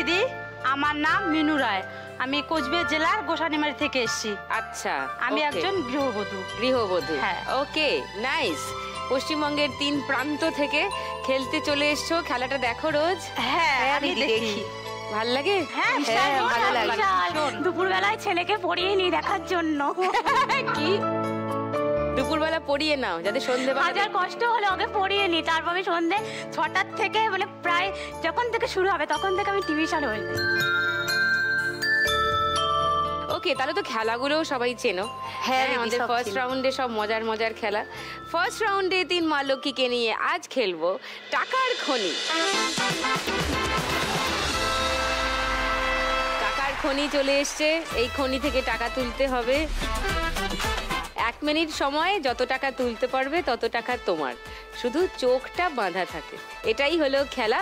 দিদি, আমার নাম মিনু রায়। আমি কোচবিহার জেলার গোসানিমারি থেকে এসেছি। আচ্ছা, আমি একজন গৃহবধূ। গৃহবধূ, হ্যাঁ। ওকে, নাইস। পশ্চিমবঙ্গের 3 প্রান্ত থেকে খেলতে চলে এসছো, খেলাটা দেখো রোজ? হ্যাঁ, আমি দেখি। ভাল লাগে? হ্যাঁ, ভালো লাগে। দুপুরবেলায় ছেলেকে পড়িয়ে নি দেখার জন্য। কি দুপুরবেলা পড়িয়ে নাও যাতে সন্ধ্যেবেলা? হাজার কষ্ট হলে ওকে পড়িয়ে নি, তারপর আমি সন্ধ্যে 6টার থেকে মানে প্রায় যখন থেকে শুরু হবে তখন থেকে আমি টিউশন হয়ে যাই। ওকে, তাহলে তো খেলাগুলো সবাই চেনো। হ্যাঁ, আমাদের ফার্স্ট রাউন্ডে সব মজার মজার খেলা। ফার্স্ট রাউন্ডে 3 মা লক্ষ্মীকে নিয়ে আজ খেলবো টাকার খনি। টাকার খনি চলে এসছে, এই খনি থেকে টাকা তুলতে হবে। 1 মিনিট সময়, যত টাকা তুলতে পারবে তত টাকা তোমার, শুধু চোখটা বাঁধা থাকে। এটাই হলো খেলা।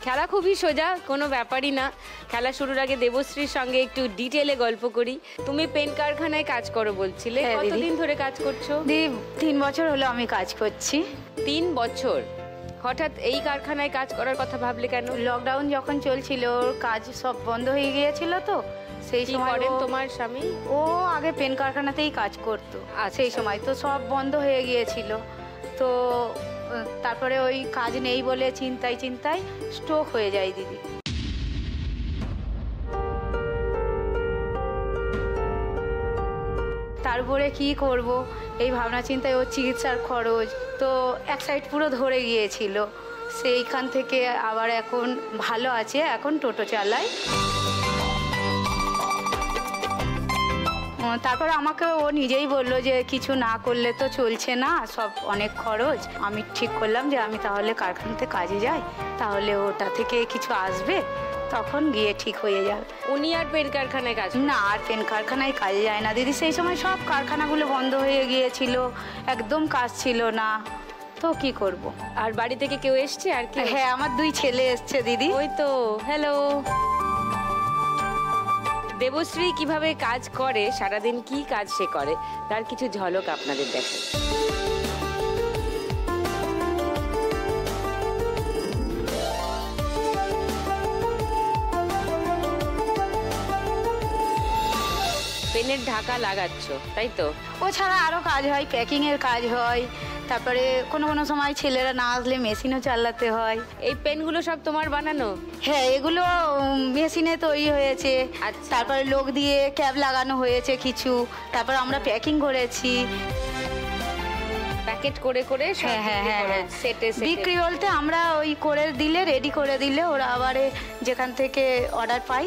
খেলা খুবই সোজা, কোনো ব্যাপারই না। খেলা শুরুর আগে দেবশ্রীর সঙ্গে একটু ডিটেলে গল্প করি। তুমি পেন কারখানায় কাজ করো বলছিলে, কতদিন ধরে কাজ করছো? 3 বছর হলো আমি কাজ করছি। 3 বছর? হঠাৎ এই কারখানায় কাজ করার কথা ভাবলে কেন? লকডাউন যখন চলছিল, কাজ সব বন্ধ হয়ে গিয়েছিল, তো সেই সময় তোমার স্বামী ও আগে পেন কারখানাতেই কাজ করতো। সেই সময় তো সব বন্ধ হয়ে গিয়েছিল, তো তারপরে ওই কাজ নেই বলে চিন্তায় স্ট্রোক হয়ে যায় দিদি। তারপরে কি করব এই ভাবনা চিন্তায়, ওর চিকিৎসার খরচ তো এক সাইড পুরো ধরে গিয়েছিল। সেইখান থেকে আবার এখন ভালো আছে, এখন টোটো চালায়। তারপর আমাকে ও নিজেই বলল যে কিছু না করলে তো চলছে না, সব অনেক খরচ। আমি ঠিক করলাম যে আমি তাহলে কারখানাতে কাজে যাই, তাহলে ওটা থেকে কিছু আসবে, তখন গিয়ে ঠিক হয়ে যাবে। উনি আর পেন কারখানায় কাজ? না, আর পেন কারখানায় কাজে যায় না দিদি। সেই সময় সব কারখানাগুলো বন্ধ হয়ে গিয়েছিল, একদম কাজ ছিল না, তো কি করব। আর বাড়ি থেকে কেউ এসছে? আর কি? হ্যাঁ, আমার 2 ছেলে এসছে দিদি। ওই তো, হ্যালো। দেবশ্রী কিভাবে কাজ করে, সারাদিন কি কাজ সে করে, তার কিছু ঝলক আপনাদের দেখাই। পেনের ঢাকা লাগাচ্ছ, তাই তো? ও ছাড়া আরও কাজ হয়, প্যাকিংয়ের কাজ হয়, তারপরে কোনো সময় ছেলেরা না আসলে মেশিনও চালাতে হয়। এই পেনগুলো সব তোমার বানানো? হ্যাঁ, এগুলো মেশিনে তৈরি হয়েছে। আচ্ছা। তারপরে লোক দিয়ে ক্যাপ লাগানো হয়েছে কিছু, তারপর আমরা প্যাকিং করেছি। প্যাকেট করে করে সেটে বিক্রি বলতে আমরা ওই করে দিলে, রেডি করে দিলে ওরা আবার যেখান থেকে অর্ডার পাই